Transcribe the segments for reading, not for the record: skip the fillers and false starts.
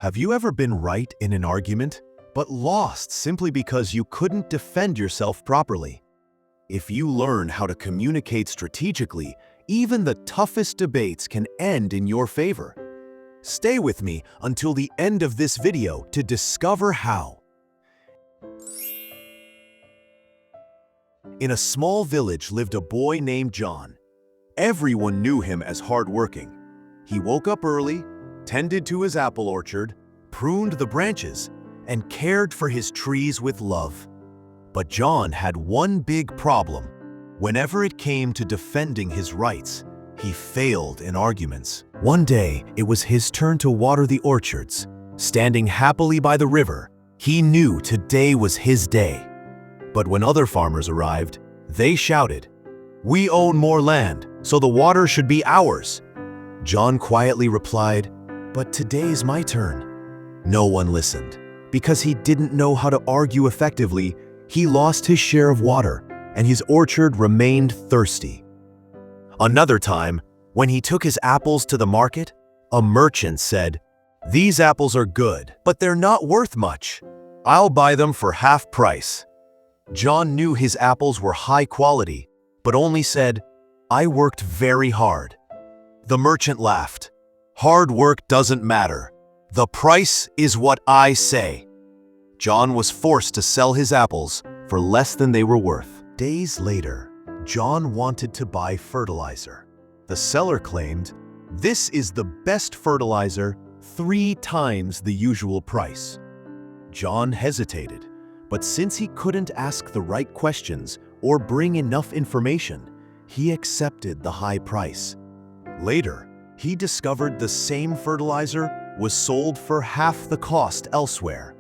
Have you ever been right in an argument, but lost simply because you couldn't defend yourself properly? If you learn how to communicate strategically, even the toughest debates can end in your favor. Stay with me until the end of this video to discover how. In a small village lived a boy named John. Everyone knew him as hardworking. He woke up early, tended to his apple orchard, pruned the branches, and cared for his trees with love. But John had one big problem. Whenever it came to defending his rights, he failed in arguments. One day, it was his turn to water the orchards. Standing happily by the river, he knew today was his day. But when other farmers arrived, they shouted, "We own more land, so the water should be ours." John quietly replied, "But today's my turn." No one listened. Because he didn't know how to argue effectively, he lost his share of water, and his orchard remained thirsty. Another time, when he took his apples to the market, a merchant said, "These apples are good, but they're not worth much. I'll buy them for half price." John knew his apples were high quality, but only said, "I worked very hard." The merchant laughed. "Hard work doesn't matter. The price is what I say." John was forced to sell his apples for less than they were worth. Days later, John wanted to buy fertilizer. The seller claimed, "This is the best fertilizer, 3 times the usual price." John hesitated, but since he couldn't ask the right questions or bring enough information, he accepted the high price. Later, he discovered the same fertilizer was sold for half the cost elsewhere.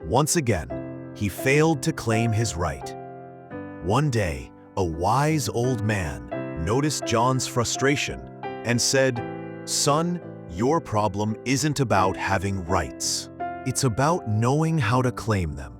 Once again, he failed to claim his right. One day, a wise old man noticed John's frustration and said, "Son, your problem isn't about having rights. It's about knowing how to claim them.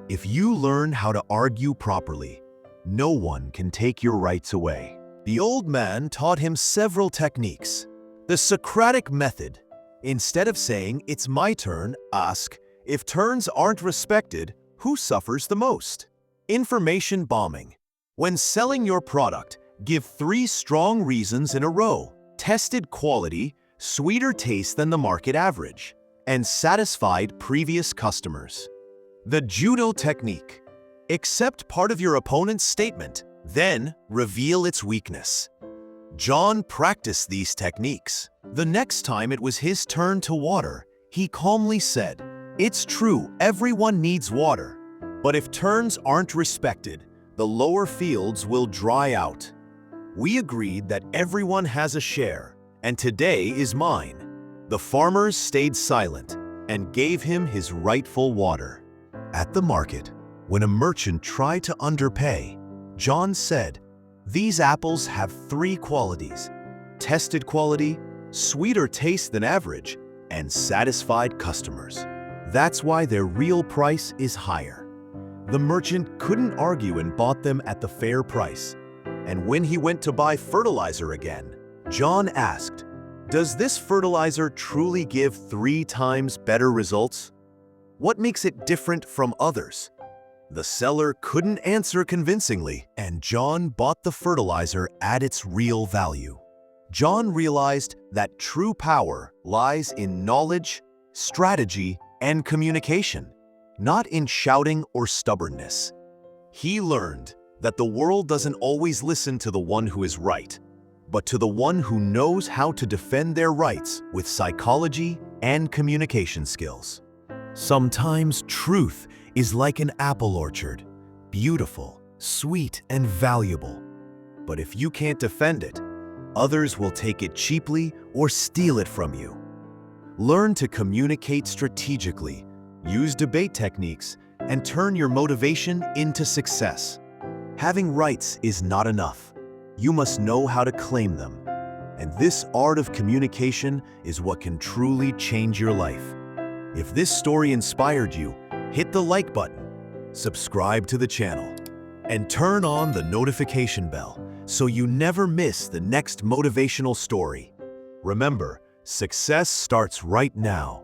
If you learn how to argue properly, no one can take your rights away." The old man taught him several techniques. The Socratic Method. Instead of saying, "It's my turn," ask, "If turns aren't respected, who suffers the most?" Information bombing. When selling your product, give 3 strong reasons in a row: tested quality, sweeter taste than the market average, and satisfied previous customers. The Judo Technique. Accept part of your opponent's statement, then reveal its weakness. John practiced these techniques. The next time it was his turn to water, he calmly said, "It's true, everyone needs water. But if turns aren't respected, the lower fields will dry out. We agreed that everyone has a share, and today is mine." The farmers stayed silent and gave him his rightful water. At the market, when a merchant tried to underpay, John said, "These apples have 3 qualities: tested quality, sweeter taste than average, and satisfied customers. That's why their real price is higher." The merchant couldn't argue and bought them at the fair price. And when he went to buy fertilizer again, John asked, "Does this fertilizer truly give 3 times better results? What makes it different from others?" The seller couldn't answer convincingly, and John bought the fertilizer at its real value. John realized that true power lies in knowledge, strategy, and communication, not in shouting or stubbornness. He learned that the world doesn't always listen to the one who is right, but to the one who knows how to defend their rights with psychology and communication skills. Sometimes truth is like an apple orchard, beautiful, sweet, and valuable. But if you can't defend it, others will take it cheaply or steal it from you. Learn to communicate strategically, use debate techniques, and turn your motivation into success. Having rights is not enough. You must know how to claim them. And this art of communication is what can truly change your life. If this story inspired you, hit the like button, subscribe to the channel, and turn on the notification bell so you never miss the next motivational story. Remember, success starts right now.